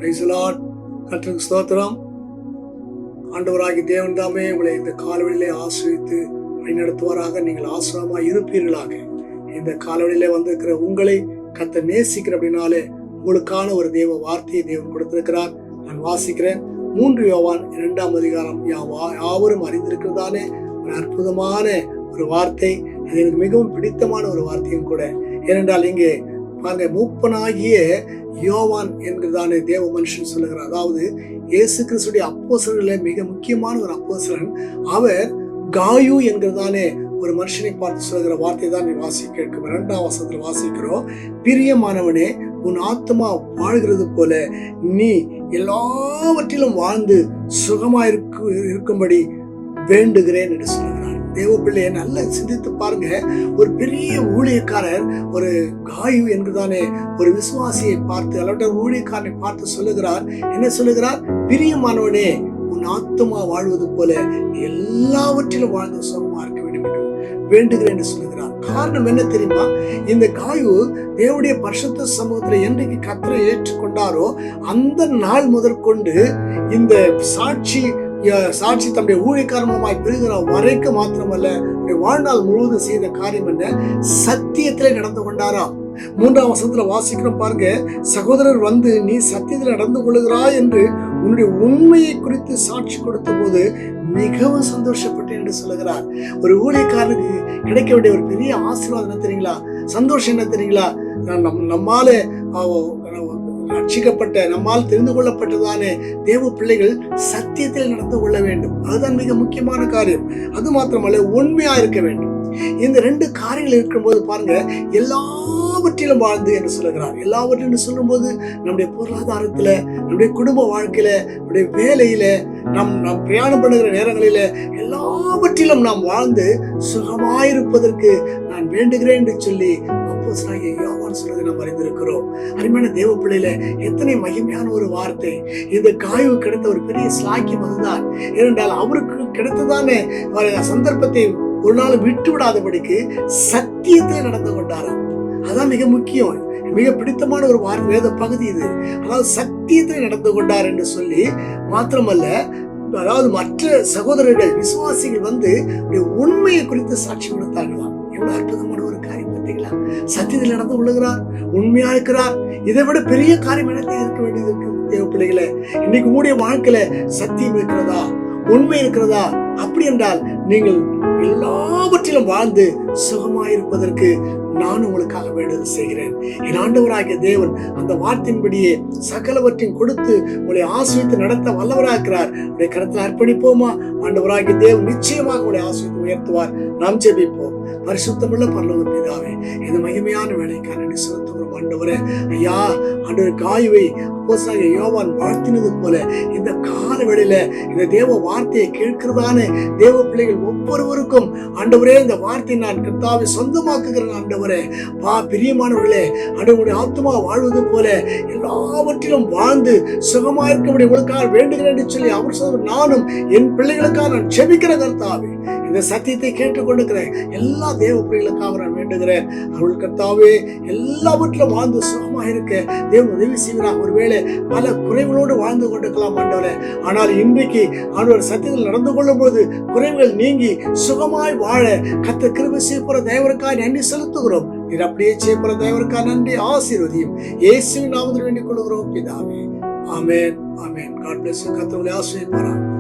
கர்த்தருக்கு ஸ்தோத்திரம். ஆண்டவராகிய தேவன் தாமே உங்களை இந்த காலவெளியிலே ஆசிரித்து வழிநடத்துவாராக. நீங்கள் ஆசிரமாக இருப்பீர்களாக. இந்த காலவெளியிலே வந்திருக்கிற உங்களை கர்த்தர் நேசிக்கிற அப்படின்னாலே உங்களுக்கான ஒரு தேவ வார்த்தையை தேவன் கொடுத்திருக்கிறார். நான் வாசிக்கிறேன். 3 யோவான் 2ஆம் அதிகாரம். யாவரும் அறிந்திருக்கிறதானே ஒரு அற்புதமான ஒரு வார்த்தை. அது எனக்கு மிகவும் பிடித்தமான ஒரு வார்த்தையும் கூட. ஏனென்றால் இங்கே பாருங்க, மூப்பனாகிய யோவான் என்கிறதானே தேவ மனுஷன் சொல்லுகிறார். அதாவது இயேசு கிறிஸ்துடைய அப்போஸ்தலர்களிலே மிக முக்கியமான ஒரு அப்போஸ்தலன் அவர். காயு என்கிறதானே ஒரு மனுஷனை பார்த்து சொல்லுகிற வார்த்தை தான் கேட்கும். 2ஆம் வசனத்தில் வாசிக்கிறோம். பிரியமானவனே, உன் ஆத்மா வாழ்கிறது போல நீ எல்லாவற்றிலும் வாழ்ந்து சுகமா இருக்கும்படி வேண்டுகிறேன் என்று சொல்லுகிறார். தேவ பிள்ளையை நல்லா சிந்தித்து பாருங்க. ஒரு பெரிய ஊழியக்காரர் ஒரு காயு என்கிறதானே ஒரு விசுவாசியை பார்த்து அல்லது ஊழியக்காரனை பார்த்து சொல்லுகிறார். என்ன சொல்லுகிறார்? பிரியமானவனே, உன் ஆத்மா வாழ்வது போல எல்லாவற்றிலும் வாழ்ந்து சுகமா இருக்க வேண்டும் என்று வேண்டுகிறேன் என்று சொல்லுகிறார். காரணம் என்ன தெரியுமா? இந்த காயு தேவனுடைய பரிசுத்த சமூகத்துல என்றைக்கு கர்த்தரை ஏற்றுக்கொண்டாரோ அந்த நாள் முதற்கொண்டு இந்த சாட்சி தம்முடைய ஊழியக்காரமாய் பெறுகிற வரைக்கும் மாத்திரமல்ல, வாழ்நாள் முழுவதும் செய்த காரியம் என்ன? சத்தியத்திலே நடந்து கொண்டாராம். 3ஆம் வசனத்துல வாசிக்கிறோம் பாருங்க. சகோதரர் வந்து நீ சத்தியத்தில் நடந்து கொள்ளுகிறாய் என்று உன்னுடைய உண்மையை குறித்து சாட்சி கொடுத்த போது மிகவும் சந்தோஷப்பட்டேன் என்று சொல்லுகிறார். ஒரு ஊழியக்காரனுக்கு கிடைக்க வேண்டிய ஒரு பெரிய ஆசீர்வாதம் என்ன தெரியுங்களா? சந்தோஷம் என்ன தெரியுங்களா? நம்மால ரட்சிக்கப்பட்ட, நம்மால் தெரிந்து கொள்ளப்பட்டதானே தேவ பிள்ளைகள் சத்தியத்தில் நடந்து கொள்ள வேண்டும். அதுதான் மிக முக்கியமான காரியம். அது மாத்திரமல்ல, உண்மையா இருக்க வேண்டும். இந்த 2 காரியங்கள் இருக்கும்போது பாருங்க, எல்லாவற்றிலும் வாழ்ந்து என்று சொல்லுகிறார். எல்லாவற்றிலும் சொல்லும் போது நம்முடைய பொருளாதாரத்துல, நம்முடைய குடும்ப வாழ்க்கையில, நம்முடைய வேலையில, நாம் பிரயாணம் பண்ணுகிற நேரங்களில எல்லாவற்றிலும் நாம் வாழ்ந்து சுகமாயிருப்பதற்கு நான் வேண்டுகிறேன் என்று சொல்லி யோவான் சொல்றதை நாம் அறிந்திருக்கிறோம். அருமையான தேவ பிள்ளையில எத்தனை மகிமையான ஒரு வார்த்தை. இந்த காயு கிடைத்த ஒரு பெரிய ஸ்லாக்கியம் அதுதான். ஏனென்றால் அவருக்கு கிடைத்ததானே சந்தர்ப்பத்தை ஒரு நாள் விட்டு விடாதபடிக்கு சத்தியத்தை நடந்து கொண்டாராம். அதான் மிக முக்கியம். மிக பிடித்தமான ஒரு வேத பகுதி இது. அதாவது சத்தியத்தை நடந்து கொண்டார் என்று சொல்லி மாத்திரமல்ல, அதாவது மற்ற சகோதரர்கள் விசுவாசிகள் வந்து உண்மையை குறித்து சாட்சி கொடுத்தார்களாம். எவ்வளவு அற்புதமான ஒரு காரியம் பார்த்தீங்களா? சத்தியத்தில் நடந்து கொள்ளுகிறார், உண்மையா இருக்கிறார். இதை விட பெரிய காரியம் என்ன இருக்க வேண்டியது இருக்கு தேவ பிள்ளைகளை? இன்னைக்கு உங்களுடைய வாழ்க்கையில சத்தியம் இருக்கிறதா? உண்மை இருக்கிறதா? அப்படி என்றால் நீங்கள் எல்லாவற்றிலும் வாழ்ந்து சுகமாயிருப்பதற்கு நான் உங்களுக்காக வேண்டுதல் செய்கிறேன். என் ஆண்டவராகிய தேவன் அந்த வார்த்தையின்படியே சகலவற்றையும் கொடுத்து உங்களை ஆசீர்வதித்து நடத்த வல்லவராகிறார். உடைய கருத்தில் அர்ப்பணிப்போமா? ஆண்டவராகிய தேவன் நிச்சயமாக உங்களை ஆசீர்வதித்து உயர்த்துவார். நாம் ஜெபிப்போம். பரிசுத்தமுள்ள பரலோக பிதாவே, இந்த மகிமையான வேலைக்காக நன்றி செலுத்துகிறோம். ஆண்டவரே, ஐயா, ஆண்டவர் காயுவை அப்போஸ்தலனாகிய யோவான் வாழ்த்தினது போல இந்த கால வேளையில இந்த தேவ வார்த்தையை கேட்கிறதான தேவ பிள்ளைகள் ஒவ்வொருவருக்கும் ஆண்டவரே இந்த வார்த்தையை நான் கர்த்தாவை சொந்தமாக்குகிறேன். ஆண்டவரே, பிரியமானவர்களே, ஆண்டவருடைய ஆத்மா வாழ்வது போல எல்லாவற்றிலும் வாழ்ந்து சுகமாயிருக்க உங்களுக்காக வேண்டுகிறேன் என்று சொல்லி அவர் சொல்ற நானும் என் பிள்ளைகளுக்காக நான் ஜெபிக்கிற கர்த்தாவே, இந்த சத்தியத்தை கேட்டுக்கொண்டிருக்கிற எல்லா தேவ பிள்ளைகளுக்காக நான் வேண்டுகிறேன். அவர்கள் கர்த்தாவே எல்லாவற்றிலும் வாழ்ந்து சுகமாக இருக்க தேவன் உதவி செய்கிறார். ஒருவேளை பல குறைகளோடு வாழ்ந்து கொண்டிருக்கலாம் ஆண்டவரே. ஆனால் இன்றைக்கு ஆண்டவர் சத்தியத்தில் நடந்து கொள்ளும் போது குறைகள் நீங்கி சுகமாய் வாழ கர்த்தர் கிருபை செய்யப்போற தேவருக்காக நன்றி செலுத்துகிறோம். நீர் அப்படியே செய்யப்போற தேவருக்காக நன்றி. ஆசீர்வதியும் இயேசுவின் நாமத்தில் வேண்டிக் கொள்கிறோம் பிதாவே. ஆமென், ஆமென். God bless you. கர்த்தர் உங்களை ஆசீர்வதிப்பாராக.